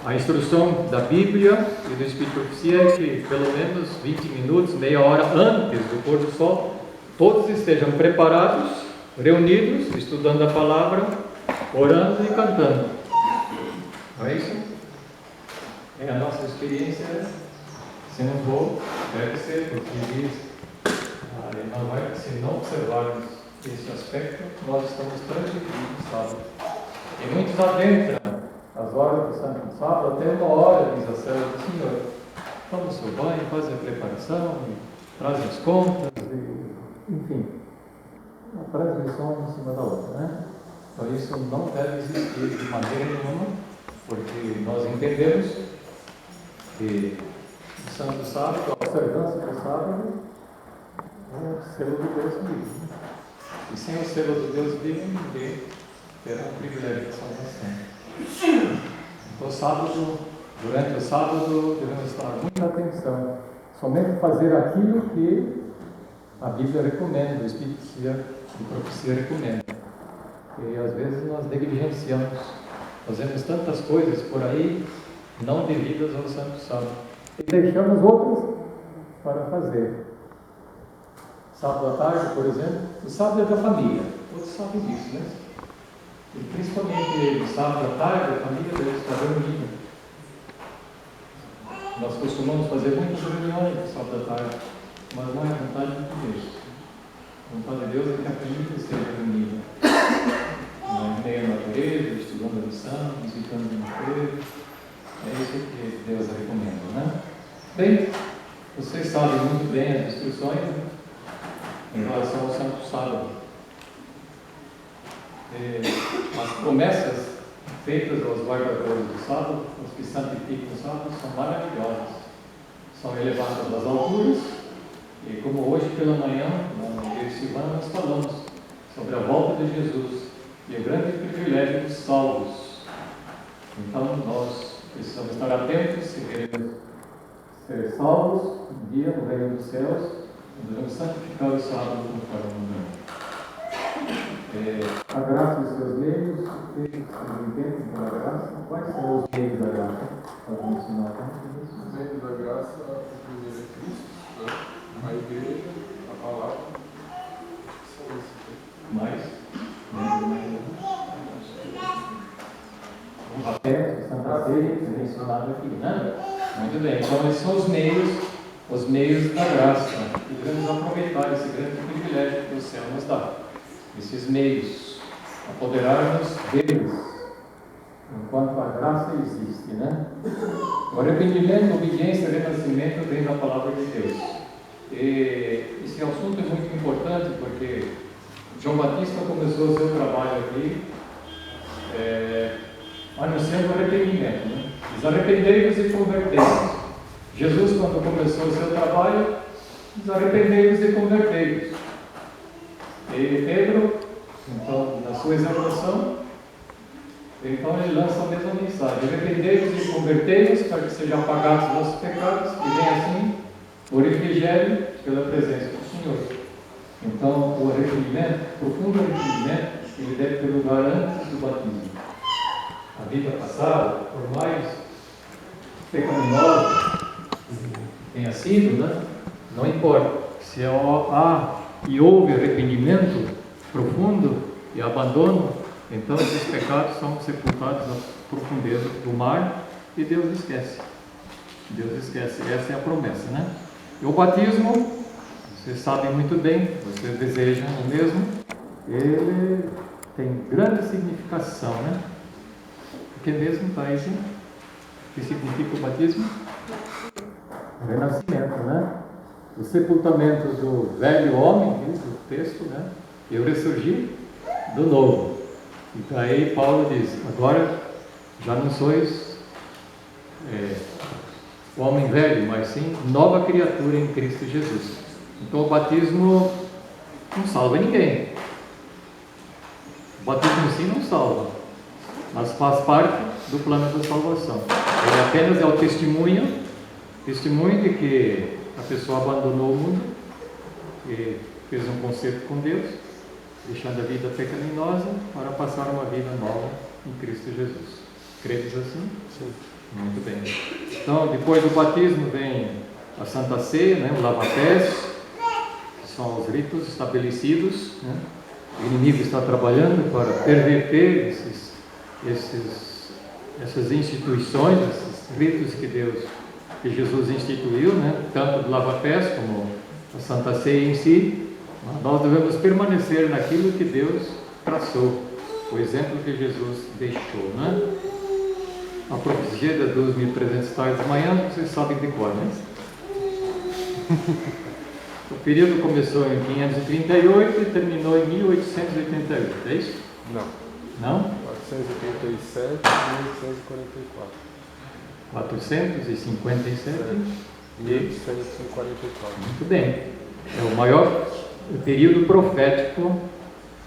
A instrução da Bíblia e do Espírito de Profecia é que pelo menos 20 minutos, meia hora antes do pôr do sol, todos estejam preparados, reunidos, estudando a palavra, orando e cantando. Não é isso? É a nossa experiência. Se não for, deve ser, porque diz, se não observarmos esse aspecto, nós estamos transgredindo o sábado. E muitos adentram as horas do Santo Sábado, até 1 hora, diz a célula do Senhor. Tomam o seu banho, fazem a preparação, trazem as contas, enfim, a transgressão em cima da outra, né? Então isso não deve existir de maneira nenhuma, porque nós entendemos que o Santo Sábado, a observância do sábado, é o selo de Deus vivo. E sem o selo de Deus vivo, ninguém terá o privilégio de salvação. Então, sábado, durante o sábado, devemos prestar muita atenção. Somente fazer aquilo que a Bíblia recomenda, o Espírito de Profecia recomenda. E às vezes nós negligenciamos, fazemos tantas coisas por aí, não devidas ao Santo Sábado. E deixamos outras para fazer. Sábado à tarde, por exemplo, o sábado é da família, todos sabem disso, né? E principalmente no sábado à tarde, a família deve estar reunida. Nós costumamos fazer muitas reuniões no sábado à tarde, mas não é a vontade de Deus. A vontade de Deus é que a família esteja reunida. Na meia natureza, estudando a lição, visitando o emprego. É isso que Deus recomenda, né? Bem, vocês sabem muito bem as instruções, né, em relação ao Santo Sábado. As promessas feitas aos guardadores do sábado, aos que santificam o sábado, são maravilhosas. São elevadas às alturas, e como hoje pela manhã, na igreja Silvana, nós falamos sobre a volta de Jesus e o grande privilégio dos salvos. Então, nós precisamos estar atentos se queremos ser salvos um dia no reino dos céus, devemos santificar o sábado conforme o mundo. A graça e os seus meios, vocês entendem pela graça? Quais são os meios da graça? Pode me ensinar? Os meios da graça, o primeiro é Cristo, né? A igreja, a palavra, são esses. Mais? A fé, Santa Ceia, que é mencionado aqui, né? Muito bem, então esses são os meios da graça. E devemos aproveitar esse grande privilégio que o céu nos dá. Esses meios, apoderar-nos deles, enquanto a graça existe, né? O arrependimento, obediência e renascimento vem da palavra de Deus. E esse assunto é muito importante porque João Batista começou o seu trabalho aqui anunciando o arrependimento, né? Diz: arrependei-vos e convertei-vos. Jesus, quando começou o seu trabalho, diz: arrependei-vos e convertei-vos. E Pedro, então, na sua exortação, então ele lança a mesma mensagem: arrependei-vos e convertei-vos para que sejam apagados os vossos pecados e venha assim o refrigério pela presença do Senhor. Então, o arrependimento, o profundo arrependimento, ele deve ter lugar antes do batismo. a vida passada, por mais pecaminosa que tenha sido, né? Não importa. Se há e houve arrependimento profundo e abandono, então esses pecados são sepultados na profundeza do mar e Deus esquece. Deus esquece. Essa é a promessa, né? E o batismo, vocês sabem muito bem, vocês desejam o mesmo, ele tem grande significação, né? O que mesmo, Thaís? O que significa o batismo? O renascimento, né? O sepultamento do velho homem, diz o texto, né? E o ressurgir do novo. Então aí Paulo diz, agora já não sois o homem velho, mas sim nova criatura em Cristo Jesus. Então o batismo não salva ninguém. O batismo em si não salva, mas faz parte do plano da salvação. Ele apenas é o testemunho de que a pessoa abandonou o mundo e fez um concerto com Deus, deixando a vida pecaminosa para passar uma vida nova em Cristo Jesus. Credes assim? Sim. Muito bem. Então, depois do batismo vem a Santa Ceia, né? O lava-pés, que são os ritos estabelecidos, né? O inimigo está trabalhando para perverter essas instituições, esses ritos que Jesus instituiu, né? Tanto do lava-pés como a Santa Ceia em si. Nós devemos permanecer naquilo que Deus traçou, o exemplo que Jesus deixou, né? A profecia das 2.300 tardes de manhã, vocês sabem de cor, né? O período começou em 538 e terminou em 1888, é isso? Não. Não? 487 e 1844. 457 e 1144. Muito bem. É o maior período profético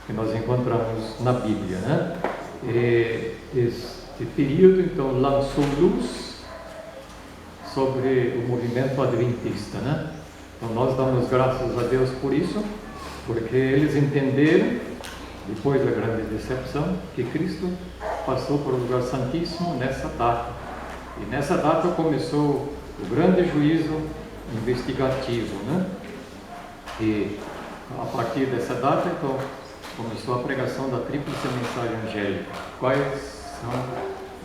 que nós encontramos na Bíblia, né? Este período, então, lançou luz sobre o movimento adventista, né? Então, nós damos graças a Deus por isso, porque eles entenderam, depois da grande decepção, que Cristo passou por um lugar santíssimo nessa data. E nessa data começou o grande juízo investigativo, né? E a partir dessa data, então, começou a pregação da tríplice mensagem angélica. Quais são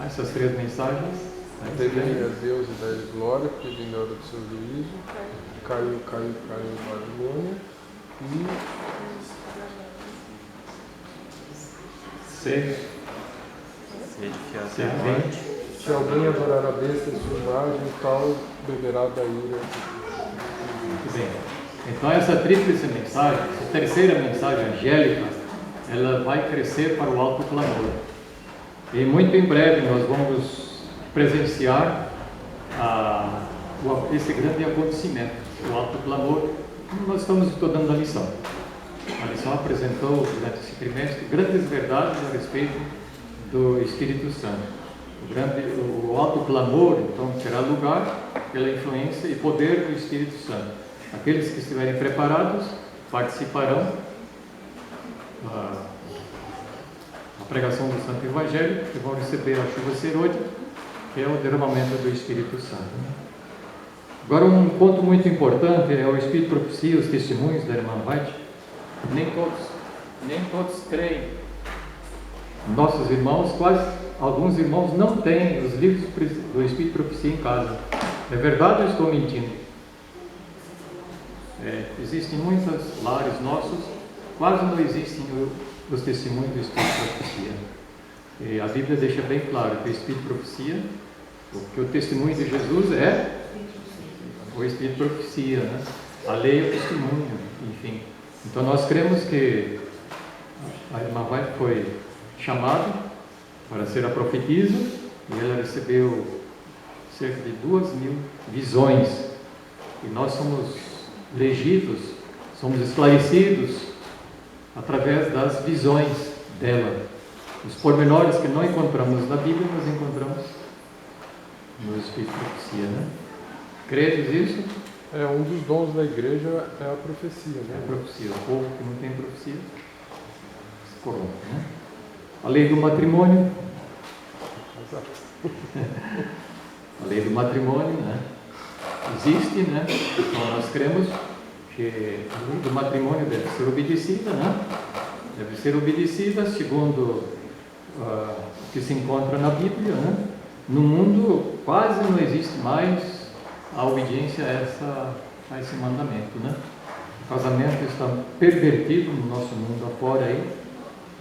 essas três mensagens? Temei a Deus e dar-lhe glória, pedindo a hora do seu juízo. Caiu em Babilônia. E se alguém adorar a besta em sua imagem, tal beberá da ira. Muito bem. Então essa tríplice mensagem, essa terceira mensagem angélica, ela vai crescer para o alto clamor. E muito em breve nós vamos presenciar esse grande acontecimento, o alto clamor. Nós estamos estudando a lição. A lição apresentou durante esse trimestre grandes verdades a respeito do Espírito Santo. O alto clamor, então, terá lugar pela influência e poder do Espírito Santo. Aqueles que estiverem preparados participarão da pregação do Santo Evangelho, que vão receber a chuva serôdia, que é o derramamento do Espírito Santo. Agora, um ponto muito importante é o Espírito de Profecia, os testemunhos da irmã White. Nem todos creem. Nossos irmãos, alguns irmãos não têm os livros do Espírito de Profecia em casa. É verdade ou estou mentindo? Existem muitos lares nossos, quase não existem os testemunhos do Espírito de Profecia. E a Bíblia deixa bem claro que o Espírito de Profecia, que o testemunho de Jesus é o Espírito de Profecia, né? A lei é o testemunho, enfim. Então nós cremos que a irmã White foi chamada para ser a profetisa e ela recebeu cerca de 2.000 visões. E nós somos legidos, somos esclarecidos através das visões dela. Os pormenores que não encontramos na Bíblia, nós encontramos no Espírito de Profecia, né? Credes isso? Um dos dons da igreja é a profecia, né? É a profecia. O povo que não tem profecia se corrompe, né? A lei do matrimônio, A lei do matrimônio, né? Existe, né? Então nós cremos que a lei do matrimônio deve ser obedecida, né? Deve ser obedecida segundo o que se encontra na Bíblia, né? No mundo quase não existe mais a obediência a esse mandamento, né? O casamento está pervertido no nosso mundo afora aí,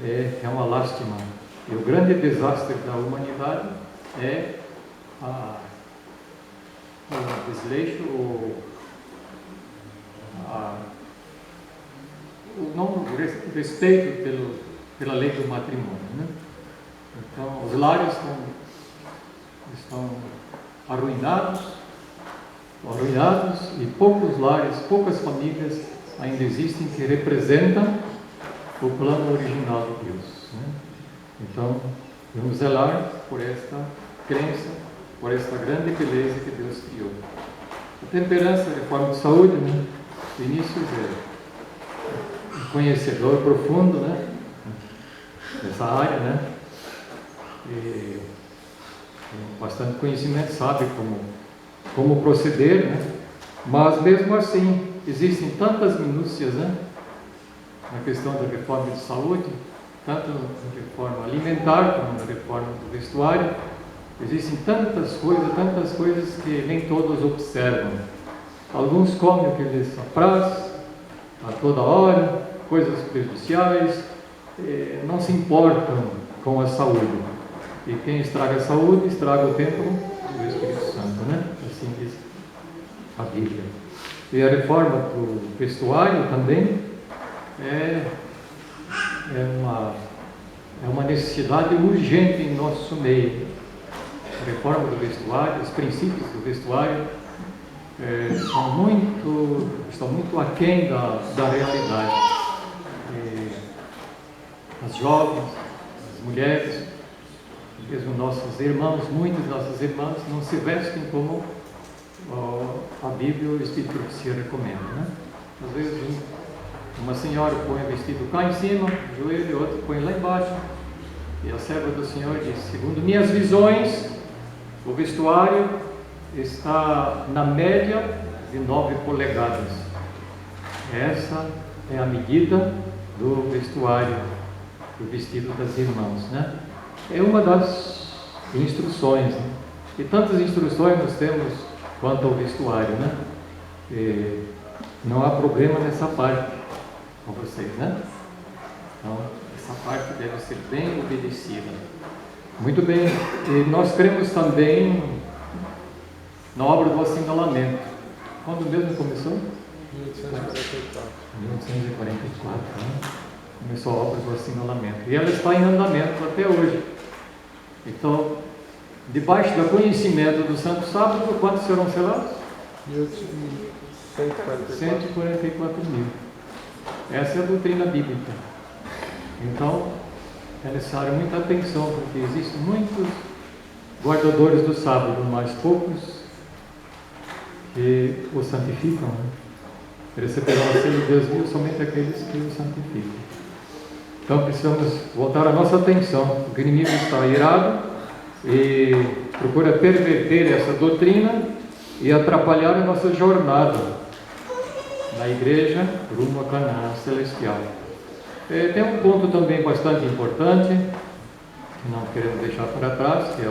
é uma lástima. E o grande desastre da humanidade é o desleixo, o não respeito pela lei do matrimônio, né? Então, os lares estão arruinados e poucos lares, poucas famílias ainda existem que representam o plano original de Deus, né? Então, vamos zelar por esta crença, por esta grande beleza que Deus criou. A temperança, a reforma de saúde, né? Vinícius é um conhecedor profundo, né? Dessa área, né? E tem bastante conhecimento, sabe como proceder, né? Mas mesmo assim, existem tantas minúcias, né? Na questão da reforma de saúde, tanto na reforma alimentar como na reforma do vestuário. Existem tantas coisas que nem todos observam. Alguns comem o que lhes apraz, a toda hora, coisas prejudiciais, não se importam com a saúde. E quem estraga a saúde, estraga o templo do Espírito Santo, né? Assim diz a Bíblia. E a reforma do vestuário também é uma necessidade urgente em nosso meio. A reforma do vestuário, os princípios do vestuário estão muito aquém da realidade. As jovens, as mulheres, mesmo nossos irmãos, muitos de nossos irmãos não se vestem como a Bíblia e o Espírito se recomenda, né? Às vezes uma senhora põe o vestido cá em cima, o joelho, e outra põe lá embaixo, e a serva do Senhor diz: segundo minhas visões, o vestuário está na média de 9 polegadas. Essa é a medida do vestuário, do vestido das irmãs, né? É uma das instruções, né? E tantas instruções nós temos quanto ao vestuário, né? E não há problema nessa parte com vocês, né? Então, essa parte deve ser bem obedecida. Muito bem, e nós cremos também na obra do assinalamento. Quando mesmo começou? 1844. 1844, né? Começou a obra do assinalamento. E ela está em andamento até hoje. Então, debaixo do conhecimento do Santo Sábado, quantos serão selados? 144 mil. Essa é a doutrina bíblica. Então, é necessário muita atenção, porque existem muitos guardadores do sábado, mas poucos que o santificam, né? Receberão a ceia de Deus vivo somente aqueles que o santificam. Então precisamos voltar a nossa atenção, porque o inimigo está irado e procura perverter essa doutrina e atrapalhar a nossa jornada na igreja rumo a Canaã celestial. Tem um ponto também bastante importante, que não queremos deixar para trás, que é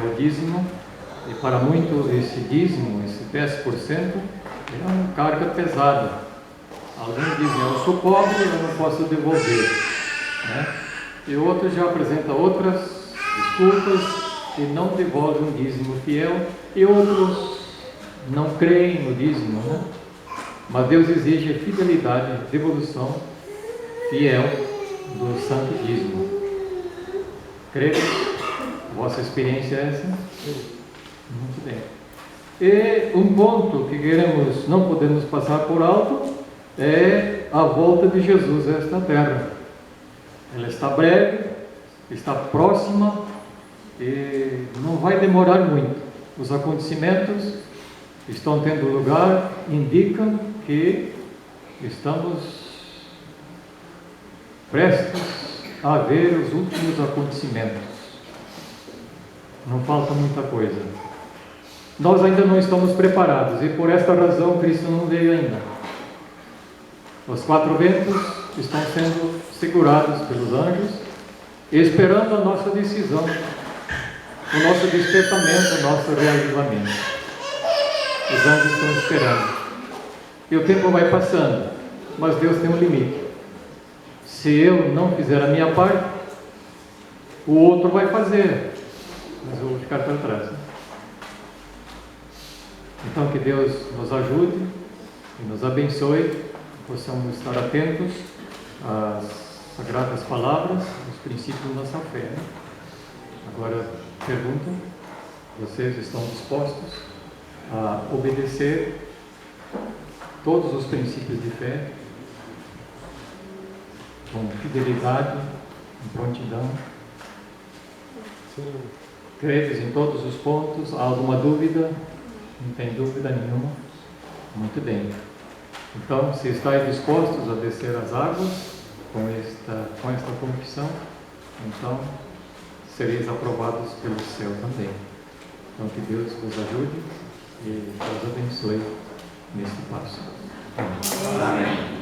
o dízimo. E para muito esse dízimo, esse 10%, é uma carga pesada. Alguns dizem: eu sou pobre, eu não posso devolver, né? E outros já apresentam outras desculpas e não devolvem um dízimo fiel, e outros não creem no dízimo, né? Mas Deus exige fidelidade, devolução fiel do santo dízimo. Creio que vossa experiência é essa? Muito bem. E um ponto que não podemos passar por alto é a volta de Jesus a esta terra. Ela está breve, está próxima e não vai demorar muito. Os acontecimentos que estão tendo lugar indicam que estamos prestes a ver os últimos acontecimentos. não falta muita coisa. Nós ainda não estamos preparados e por esta razão Cristo não veio ainda. Os 4 ventos estão sendo segurados pelos anjos, esperando a nossa decisão, o nosso despertamento, o nosso reavivamento. Os anjos estão esperando. E o tempo vai passando, mas Deus tem um limite. Se eu não fizer a minha parte, o outro vai fazer, mas eu vou ficar para trás. Então que Deus nos ajude e nos abençoe, possamos estar atentos às sagradas palavras, aos princípios da nossa fé. Agora, pergunta: vocês estão dispostos a obedecer todos os princípios de fé, com fidelidade, com prontidão? Sim. Credes em todos os pontos? Há alguma dúvida? Não tem dúvida nenhuma? Muito bem. Então, se estáis dispostos a descer as águas com esta confissão, então sereis aprovados pelo céu também. Então, que Deus vos ajude e vos abençoe neste passo. Amém.